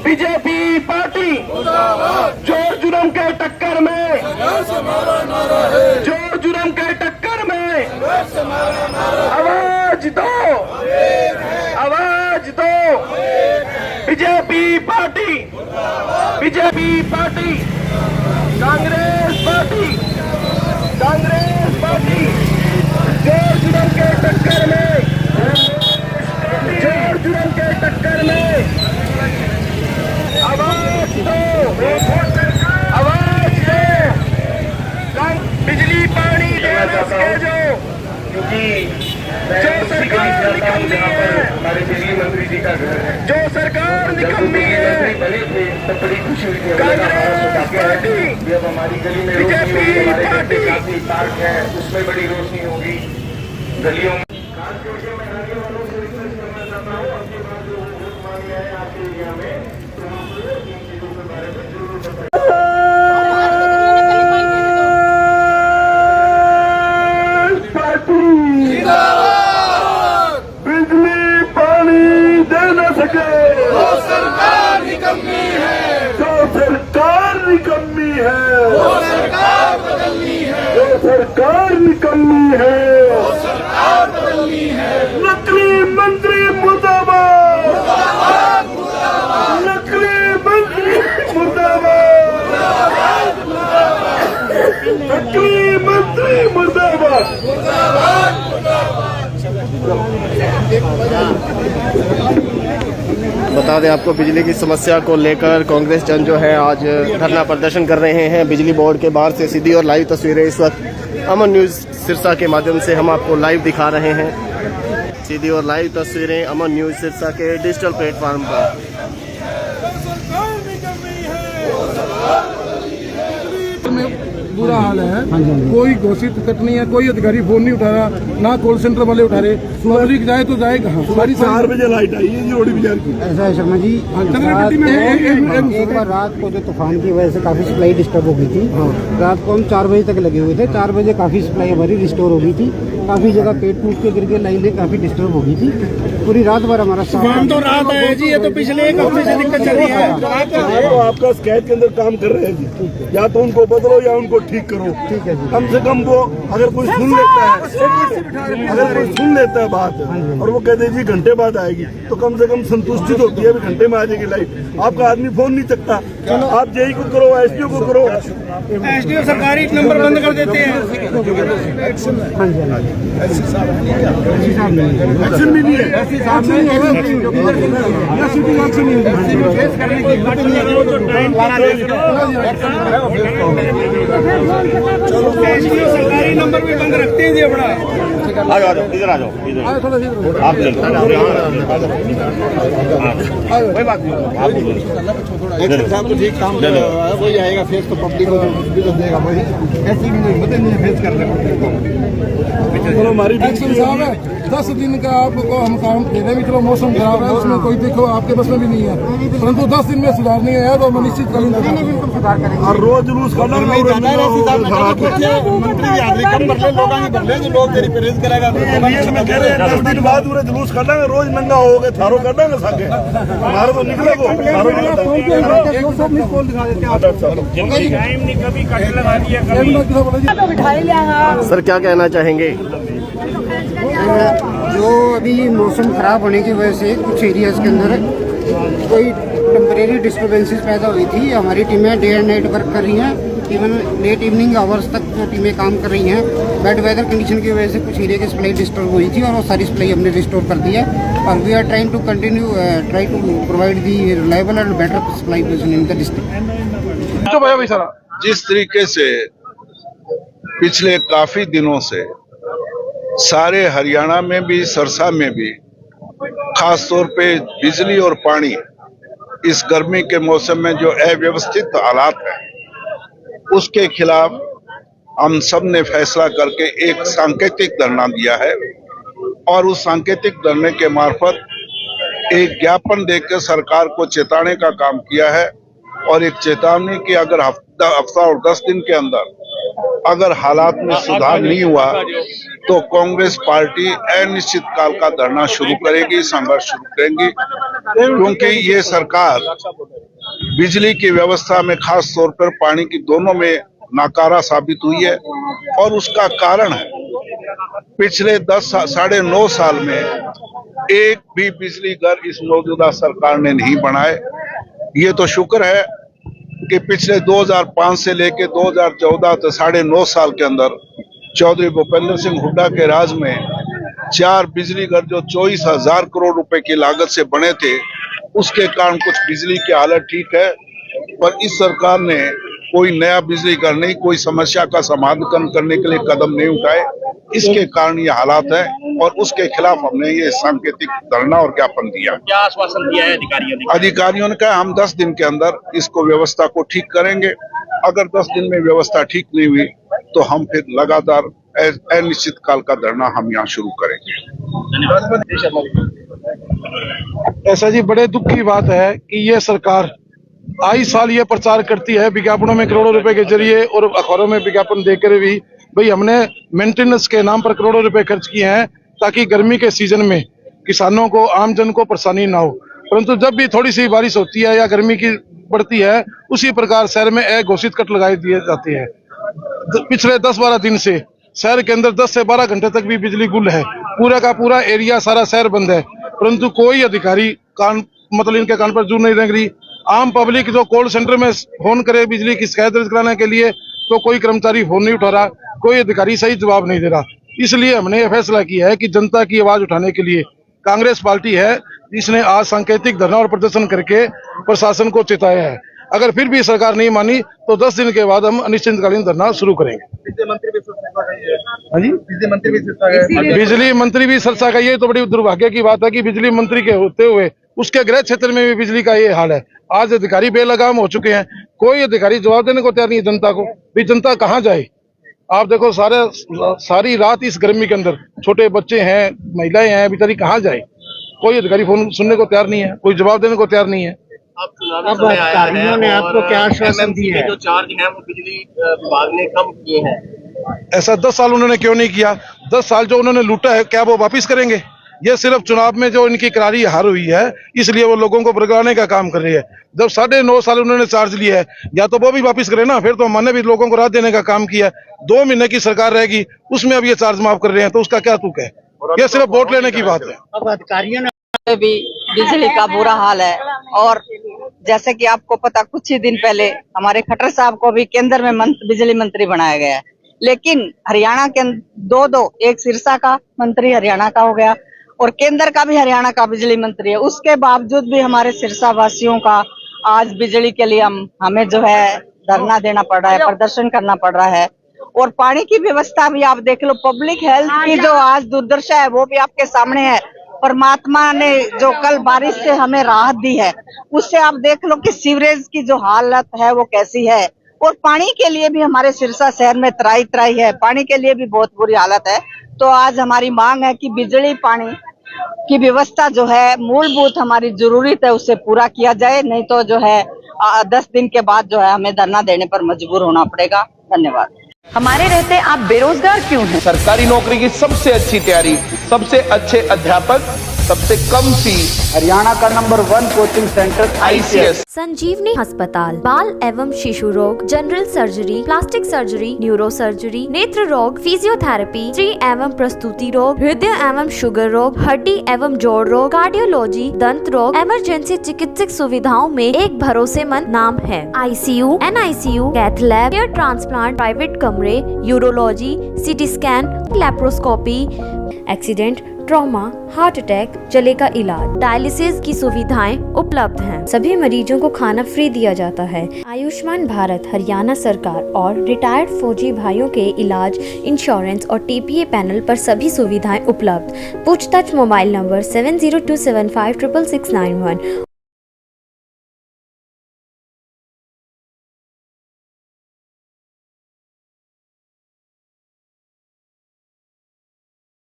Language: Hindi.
बीजेपी पार्टी जोर जुर्म के टक्कर में, जोर जुर्म के टक्कर में आवाज दो, आवाज दो। BJP party, BJP party, Congress party, Congress party जोर जुर्म के टक्कर में, जोर जुर्म के टक्कर में आवाज दो, आवाज दो। बिजली पानी के जो सरकार निकम्मी है, हमारे बिजली मंत्री जी का घर है, जो सरकार निकम्मी है, बने थे तो बड़ी खुशी हुई थी। कांग्रेस पार्टी, जब हमारी गली में बीजेपी पार्टी, काफी पार्क है उसमें बड़ी रोशनी होगी गलियों में। बिजली पानी दे न सके वो सरकार निकम्मी है, जो सरकार निकम्मी है, वो सरकार बदलनी है, जो सरकार निकम्मी है, वो सरकार बदलनी है। नकली मंत्री मुर्दाबाद, मुर्दाबाद मुर्दाबाद नकली मंत्री मुर्दाबाद, नकली मंत्री मुर्दाबाद। मुर्दाबाद। बता दें आपको, बिजली की समस्या को लेकर कांग्रेस जन जो है आज धरना प्रदर्शन कर रहे हैं बिजली बोर्ड के बाहर से। सीधी और लाइव तस्वीरें इस वक्त अमन न्यूज़ सिरसा के माध्यम से हम आपको लाइव दिखा रहे हैं। सीधी और लाइव तस्वीरें अमन न्यूज़ सिरसा के डिजिटल प्लेटफॉर्म पर। बुरा हाल है, कोई घोषित कट नहीं है, कोई अधिकारी फोन नहीं उठा रहा, ना कॉल सेंटर वाले उठा रहे। पब्लिक जाए तो जाए कहाँ? सारी 4 बजे लाइट आई है रोड बाजार की। ऐसा है शर्मा जी, एक बार रात को जो तूफान की वजह से काफी सप्लाई डिस्टर्ब हो गई थी। रात को हम 4 बजे तक लगे हुए थे, 4 बजे काफी सप्लाई हमारी रिस्टोर हो गई थी। काफी जगह पेट टूट के गिर के लाइनें काफी डिस्टर्ब हो गई थी। पूरी रात भर हमारा तूफान तो रात आया जी, ये तो पिछले एक हफ्ते से दिक्कत चल रही है। तो आपका स्केच के अंदर काम कर रहे हैं जी, या तो उनको बदलो या उनको ठीक करो। ठीक है जी। कम से कम वो अगर कोई सुन लेता है, अगर कोई सुन लेता है बात और वो कहते जी घंटे बाद आएगी, तो कम से कम संतुष्टि होती है, घंटे में आ जाएगी लाइट। आपका आदमी फोन नहीं चकता, आप जेई को करो, एसडीओ को करो। एसडीओ सरकारी नंबर बंद कर देते हैं। हाँ जी, एक्शन भी नहीं है। एसडीओ सरकारी नंबर भी बंद रखते हैं जी अपना। आ जाओ, इधर आ जाओ, इधर आप कोई बात नहीं, साहब को ठीक काम हो जाएगा, फेस तो पब्लिक को भी देगा वही। ऐसी भी नहीं बदल नहीं फेस करने को। हमारी एक्शन साहब है 10 दिन का आपको हम काम दे रहे हैं। चलो मौसम खराब है, उसमें कोई देखो आपके बस में भी नहीं है, परंतु 10 दिन में सुधार नहीं आया तो हम निश्चित करेंगे, बिल्कुल सुधार करेंगे। और रोज जुलूस करना मंत्री भी आदमी कम भर ले, लोग भर ले, जो लोग तेरी परहेज करेगा। 10 दिन बाद पूरे जुलूस करना, रोज नंगा हो गए थारो करना ना साके हमारा तो निकले वो सर क्या कहना चाहेंगे? जो अभी मौसम खराब होने की वजह से कुछ एरियाज के अंदर कोई टेम्परेरी डिस्टर्बेंसेस पैदा हुई थी। हमारी टीमें डे एंड नाइट वर्क कर रही हैं, इवन लेट इवनिंग आवर्स तक जो टीमें काम कर रही हैं। बैड वेदर कंडीशन की वजह से कुछ एरिया की सप्लाई डिस्टर्ब हुई थी और वो सारी सप्लाई हमने रिस्टोर कर दी है। और we are trying to continue try to provide the reliable and better supply in the district. तो भैया सर, जिस तरीके से पिछले काफी दिनों से सारे हरियाणा में भी, सरसा में भी, खास तौर पे बिजली और पानी इस गर्मी के मौसम में जो अव्यवस्थित हालात हैं, उसके खिलाफ हम सब ने फैसला करके एक सांकेतिक धरना दिया है और उस सांकेतिक धरने के मार्फत एक ज्ञापन देकर सरकार को चेताने का काम किया है। और एक चेतावनी कि अगर हफ्ता और 10 दिन के अंदर अगर हालात में सुधार नहीं हुआ तो कांग्रेस पार्टी अनिश्चित काल का धरना शुरू करेगी, संघर्ष शुरू करेंगी, क्योंकि ये सरकार बिजली की व्यवस्था में खास तौर पर पानी की दोनों में नाकारा साबित हुई है। और उसका कारण है पिछले 9.5 साल में एक भी बिजली घर इस मौजूदा सरकार ने नहीं बनाए। ये तो शुक्र है कि पिछले 2005 से लेकर 2014 तक 9.5 साल के अंदर चौधरी भूपेंद्र सिंह हुड्डा के राज में 4 बिजली घर जो 24,000 करोड़ रुपए की लागत से बने थे, उसके कारण कुछ बिजली की हालत ठीक है। पर इस सरकार ने कोई नया बिजली घर नहीं, कोई समस्या का समाधान करने के लिए कदम नहीं उठाए, इसके कारण ये हालात है। और उसके खिलाफ हमने ये सांकेतिक धरना और ज्ञापन दिया। क्या आश्वासन दिया है अधिकारियों ने? अधिकारियों ने कहा हम 10 दिन के अंदर इसको व्यवस्था को ठीक करेंगे। अगर 10 दिन में व्यवस्था ठीक नहीं हुई तो हम फिर लगातार अनिश्चित काल का धरना हम यहाँ शुरू करेंगे। ऐसा जी, बड़े दुख की बात है कि ये सरकार आई साल ये प्रचार करती है विज्ञापनों में करोड़ों रुपए के जरिए और अखबारों में विज्ञापन देकर भी भाई हमने मेंटेनेंस के नाम पर करोड़ों रुपए खर्च किए हैं ताकि गर्मी के सीजन में किसानों को, आमजन को परेशानी ना हो। परंतु जब भी थोड़ी सी बारिश होती है या गर्मी की बढ़ती है, उसी प्रकार शहर में अघोषित कट लगाई दिए जाते हैं। पिछले 10-12 दिन से शहर के अंदर 10 से 12 घंटे तक भी बिजली गुल है। पूरा का पूरा एरिया, सारा शहर बंद है, परंतु कोई अधिकारी मतलब इनके कान पर जू नहीं रेंग रही। आम पब्लिक जो कॉल सेंटर में फोन करे बिजली की शिकायत दर्ज कराने के लिए, तो कोई कर्मचारी फोन नहीं उठा रहा, कोई अधिकारी सही जवाब नहीं दे रहा। इसलिए हमने ये फैसला किया है कि जनता की आवाज उठाने के लिए कांग्रेस पार्टी है जिसने आज सांकेतिक धरना और प्रदर्शन करके प्रशासन को चेताया है। अगर फिर भी सरकार नहीं मानी तो 10 दिन के बाद हम अनिश्चितकालीन धरना शुरू करेंगे। बिजली मंत्री भी सिरसा का, ये तो बड़ी दुर्भाग्य की बात है कि बिजली मंत्री के होते हुए उसके गृह क्षेत्र में भी बिजली का ये हाल है। आज अधिकारी बेलगाम हो चुके हैं, कोई अधिकारी जवाब देने को तैयार नहीं है जनता को। भी जनता कहाँ जाए? आप देखो सारी रात इस गर्मी के अंदर छोटे बच्चे हैं, महिलाएं हैं, बेचारी कहाँ जाए? कोई अधिकारी फोन सुनने को तैयार नहीं है, कोई जवाब देने को तैयार नहीं है। अब अधिकारियों ने आपको क्या आश्वासन दिया है? जो चार्ज है वो बिजली विभाग ने कम किए हैं। ऐसा 10 साल उन्होंने क्यों नहीं किया? 10 साल जो उन्होंने लूटा है क्या वो वापिस करेंगे? ये सिर्फ चुनाव में जो इनकी करारी हार हुई है इसलिए वो लोगों को भड़काने का काम कर रही है। जब 9.5 साल उन्होंने चार्ज लिया है, या तो वो भी वापस करे ना, फिर तो हमने भी लोगों को राहत देने का काम किया। 2 महीने की सरकार रहेगी, उसमें अब ये चार्ज माफ कर रहे हैं, तो उसका क्या तुक है? ये सिर्फ वोट लेने की बात है। अब अधिकारियों ने भी बिजली का बुरा हाल है। और जैसे कि आपको पता, कुछ ही दिन पहले हमारे खट्टर साहब को भी केंद्र में बिजली मंत्री बनाया गया है, लेकिन हरियाणा के 2 एक सिरसा का मंत्री हरियाणा का हो गया और केंद्र का भी हरियाणा का बिजली मंत्री है। उसके बावजूद भी हमारे सिरसा वासियों का आज बिजली के लिए हमें जो है धरना देना पड़ रहा है, प्रदर्शन करना पड़ रहा है। और पानी की व्यवस्था भी आप देख लो, पब्लिक हेल्थ की जो आज दुर्दशा है वो भी आपके सामने है। परमात्मा ने जो कल बारिश से हमें राहत दी है, उससे आप देख लो कि सीवरेज की जो हालत है वो कैसी है। और पानी के लिए भी हमारे सिरसा शहर में त्राई है, पानी के लिए भी बहुत बुरी हालत है। तो आज हमारी मांग है कि बिजली पानी की व्यवस्था जो है मूलभूत हमारी जरूरत है, उससे पूरा किया जाए, नहीं तो जो है 10 दिन के बाद जो है हमें धरना देने पर मजबूर होना पड़ेगा। धन्यवाद। हमारे रहते आप बेरोजगार क्यों हैं? सरकारी नौकरी की सबसे अच्छी तैयारी, सबसे अच्छे अध्यापक, सबसे कम फीस, हरियाणा का नंबर 1 कोचिंग सेंटर ICS। संजीवनी अस्पताल बाल एवं शिशु रोग, general surgery, plastic surgery, neuro surgery, नेत्र रोग, फिजियोथेरेपी, स्त्री एवं प्रस्तुति रोग, हृदय एवं शुगर रोग, हड्डी एवं जोड़ रोग, कार्डियोलॉजी, दंत रोग, इमरजेंसी चिकित्सक सुविधाओं में एक भरोसेमंद नाम है। ICU, NICU, cath lab, hair transplant, private कमरे, urology, CT scan, laparoscopy, accident, trauma, heart attack, जले का इलाज, डायलिसिस की सुविधाएं उपलब्ध हैं। सभी मरीजों को खाना फ्री दिया जाता है। आयुष्मान भारत हरियाणा सरकार और रिटायर्ड फौजी भाइयों के इलाज, इंश्योरेंस और TPA पैनल पर सभी सुविधाएं उपलब्ध। पूछताछ मोबाइल नंबर 7027566691।